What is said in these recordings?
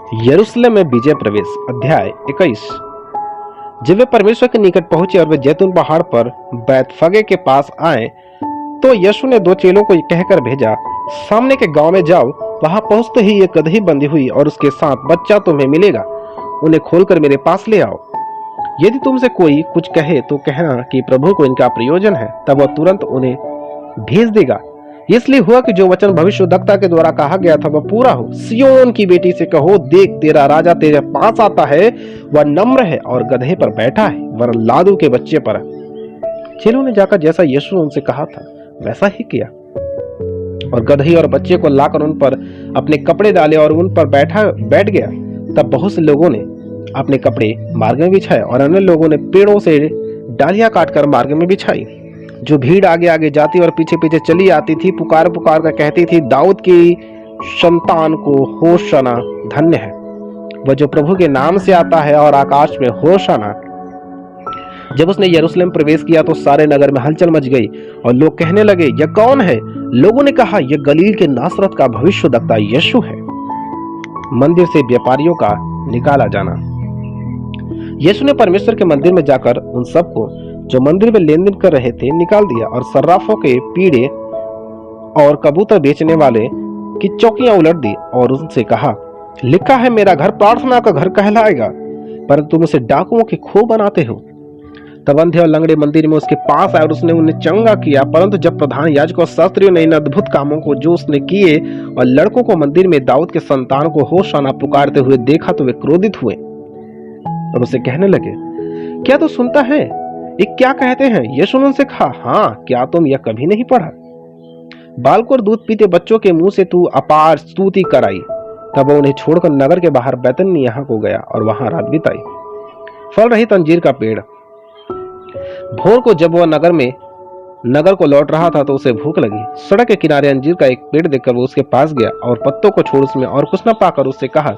यरूशलेम में विजय प्रवेश। अध्याय 21। जब वे परमेश्वर के निकट पहुंचे और वे जैतून पहाड़ पर बैतफगे के पास आए तो यीशु ने दो चेलों को कहकर भेजा, सामने के गांव में जाओ, वहां पहुंचते ही एक गदही बंधी हुई और उसके साथ बच्चा तुम्हें मिलेगा, उन्हें खोलकर मेरे पास ले आओ। यदि तुमसे कोई कुछ कहे तो कहना कि प्रभु को इनका प्रयोजन है, तब वह तुरंत उन्हें भेज देगा। इसलिए हुआ कि जो वचन भविष्यद्वक्ता के द्वारा कहा गया था वह पूरा हो। सियोन की बेटी से कहो, देख तेरा राजा तेरे पास आता है, वह नम्र है और गधे पर बैठा है, वरन लादू के बच्चे पर। चेलों ने जाकर जैसा यीशु ने उनसे कहा था वैसा ही किया और गधे और बच्चे को लाकर उन पर अपने कपड़े डाले और उन पर बैठ गया। तब बहुत से लोगों ने अपने कपड़े मार्ग में बिछाए और अन्य लोगों ने पेड़ों से डालियां काटकर मार्ग में बिछाई। जो भीड़ आगे आगे जाती और पीछे पीछे चली आती थी, पुकार पुकार कर कहती थी, दाऊद की संतान को होशाना, धन्य है वह जो प्रभु के नाम से आता है और आकाश में होशाना। जब उसने यरूशलेम प्रवेश किया तो सारे नगर में हलचल मच गई और लोग कहने लगे, यह कौन है? लोगों ने कहा, यह गलील के नासरत का भविष्यद्वक्ता यीशु है। मंदिर से व्यापारियों का निकाला जाना। यीशु ने परमेश्वर के मंदिर में जाकर उन सबको जो मंदिर में लेन देन कर रहे थे निकाल दिया और सर्राफों के पीड़े और कबूतर बेचने वाले की चौकियां उलट दी और उनसे कहा, लिखा है मेरा घर प्रार्थना का घर कहलाएगा, परंतु तुम उसे डाकुओं की खो बनाते हो। तब अंधे और लंगड़े मंदिर में उसके पास आए और उसने उन्हें चंगा किया। परंतु जब प्रधान याजक और शास्त्रियों ने इन अद्भुत कामों को जो उसने किए और लड़कों को मंदिर में दाऊद के संतान को होशाना पुकारते हुए देखा तो वे क्रोधित हुए और उसे कहने लगे, क्या तू सुनता है? ये क्या कहते हैं? यीशु ने उनसे कहा, हाँ, क्या तुम यह कभी नहीं पढ़ा? बालकों और दूध पीते बच्चों के मुंह से तू अपार स्तुति कराई। तब वो उन्हें छोड़कर नगर के बाहर बैतनिय्याह को गया और वहां रात बिताई। फल रहित अंजीर का पेड़। भोर को जब वह नगर को लौट रहा था तो उसे भूख लगी। सड़क के किनारे अंजीर का एक पेड़ देखकर वो उसके पास गया और पत्तों को छोड़ उसमें और कुछ न पाकर उससे कहा,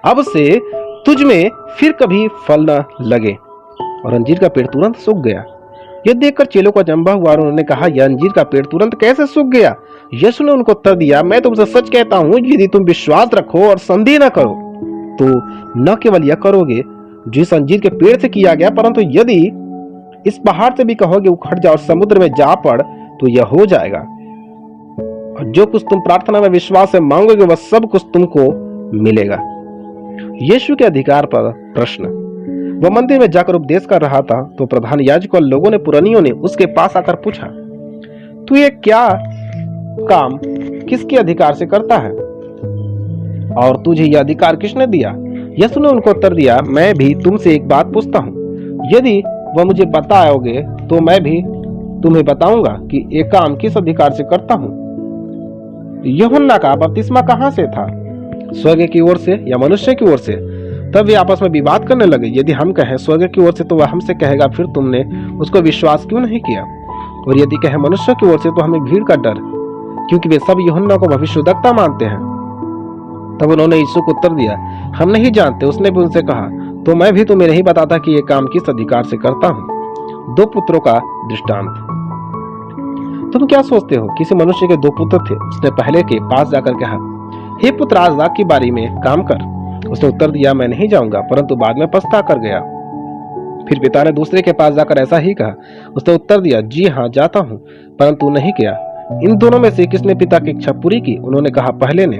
अब से तुझ में फिर कभी फल न लगे। और अंजीर का पेड़ तुरंत सूख गया। यह देखकर चेलों को अचंभा हुआ और उन्होंने कहा, यह अंजीर का पेड़ तुरंत कैसे सूख गया? यीशु ने उनको उत्तर दिया, मैं तुमसे सच कहता हूं, यदि तुम विश्वास रखो और संदेह न करो तो न केवल यह करोगे जो इस अंजीर के पेड़ से किया गया, परंतु यदि इस पहाड़ से भी कहोगे उखड़ जा और समुद्र में जा पड़ तो यह हो जाएगा। और जो कुछ तुम प्रार्थना में विश्वास से मांगोगे वह सब कुछ तुमको मिलेगा। यीशु के अधिकार पर प्रश्न। वह मंदिर में जाकर उपदेश कर रहा था तो प्रधान याजक और लोगों ने पुरनियों ने उसके पास आकर पूछा, तू ये क्या काम किसके अधिकार से करता है और तुझे यह अधिकार किसने दिया? यीशु ने उनको उत्तर दिया, मैं भी तुमसे एक बात पूछता हूँ, यदि वह मुझे बताओगे तो मैं भी तुम्हें बताऊंगा कि ये काम किस अधिकार से करता हूँ। यूहन्ना का बपतिस्मा कहाँ से था, स्वर्ग की ओर से या मनुष्य की ओर से? तब वे आपस में विवाद करने लगे। यदि हम कहें स्वर्ग की ओर से तो वह हमसे कहेगा, फिर तुमने उसको विश्वास क्यों नहीं किया? और यदि कहें मनुष्य की ओर से तो हमें भीड़ का डर, क्योंकि वे सब यूहन्ना को भविष्यद्वक्ता मानते हैं। तब उन्होंने यीशु को उत्तर दिया, हम नहीं जानते। उसने भी उनसे कहा, तो मैं भी तुम्हें नहीं बताता कि ये काम किस अधिकार से करता हूँ। दो पुत्रों का दृष्टांत। तुम क्या सोचते हो? किसी मनुष्य के दो पुत्र थे। उसने पहले के पास जाकर कहा, हे पुत्र, आज रात की बारी में काम कर। उसने उत्तर दिया, मैं नहीं जाऊंगा, परंतु बाद में पछता कर गया। फिर पिता ने दूसरे के पास जाकर ऐसा ही कहा। उसने उत्तर दिया, जी हाँ, जाता हूँ, परंतु नहीं किया। इन दोनों में से किसने पिता की इच्छा पूरी की? उन्होंने कहा, पहले ने।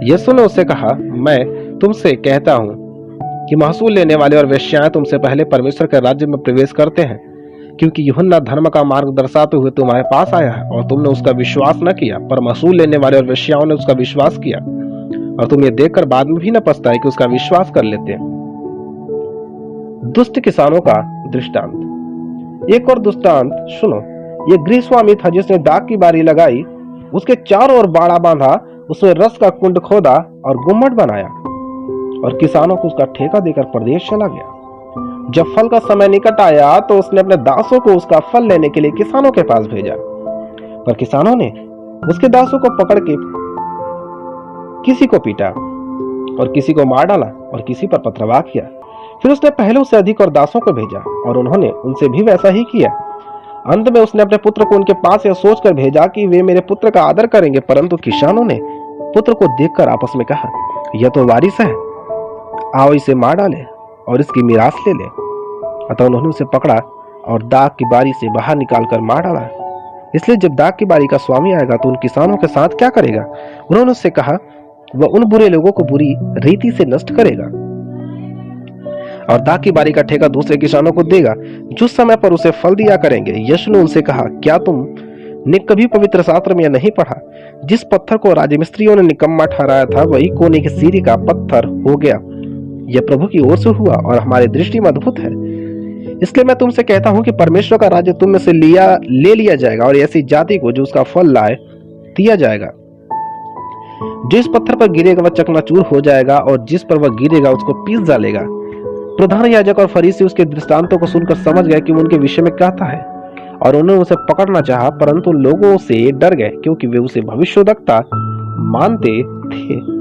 यीशु ने उससे कहा, मैं तुमसे कहता हूँ कि महसूल लेने वाले और वेश्याएं तुमसे पहले परमेश्वर के राज्य में प्रवेश करते हैं, क्योंकि यूहन्ना धर्म का मार्ग दर्शाते हुए तुम्हारे पास आया है और तुमने उसका विश्वास न किया, पर महसूल लेने वाले और वेश्याओं ने उसका विश्वास किया और तुम ये देखकर बाद में भी न पछताए कि उसका विश्वास कर लेते। दुष्ट किसानों का दृष्टांत। एक और दृष्टांत सुनो। ये गृहस्वामी था जिसने दाख की बारी लगाई, उसके चारों ओर बाड़ा बांधा, उसमें रस का कुंड खोदा और गुम्मट बनाया और किसानों को उसका ठेका देकर प्रदेश चला गया। जब फल का समय निकट आया तो उसने अपने दासों को उसका फल लेने के लिए किसानों के पास भेजा, पर किसानों ने उसके दासों को पकड़ के किसी को पीटा और किसी को मार डाला और किसी पर पथरवाह किया। फिर उसने पहले से अधिक और दासों को भेजा और उन्होंने उनसे भी वैसा ही किया। अंत में उसने अपने पुत्र को उनके पास यह सोचकर भेजा कि वे मेरे पुत्र का आदर करेंगे, परंतु किसानों ने पुत्र को देखकर आपस में कहा, यह तो वारिस है, आओ इसे मार डाले और इसकी मीरास ले ले। अतः उन्होंने उसे पकड़ा और दाग की बारी से बाहर निकालकर मार डाला। इसलिए जब दाग की बारी का स्वामी आएगा तो उन किसानों के साथ क्या करेगा? उन्होंने उससे कहा, वह उन बुरे लोगों को बुरी रीति से नष्ट करेगा और दाग की बारी का ठेका दूसरे किसानों को देगा जो समय पर उसे फल दिया करेंगे। यीशु ने उनसे कहा, क्या तुमने कभी पवित्र शास्त्र में यह नहीं पढ़ा, जिस पत्थर को राजमिस्त्रियों ने निकम्मा ठहराया था वही कोने की सीढ़ी का पत्थर हो गया। यह प्रभु की ओर से हुआ और हमारी दृष्टि में अद्भुत है। इसलिए मैं तुमसे कहता हूं कि परमेश्वर का राज्य तुम में से ले लिया जाएगा और ऐसी जाति को जो उसका फल लाए दिया जाएगा। जो इस पत्थर पर गिरेगा वह चकनाचूर हो जाएगा और जिस पर वह गिरेगा उसको पीस डालेगा। प्रधान याजक और फरीसी उसके दृष्टांतों को सुनकर समझ गए कि वो उनके विषय में कहता है और उन्होंने उसे पकड़ना चाहा, परंतु लोगों से डर गए क्योंकि वे उसे भविष्यद्वक्ता मानते थे।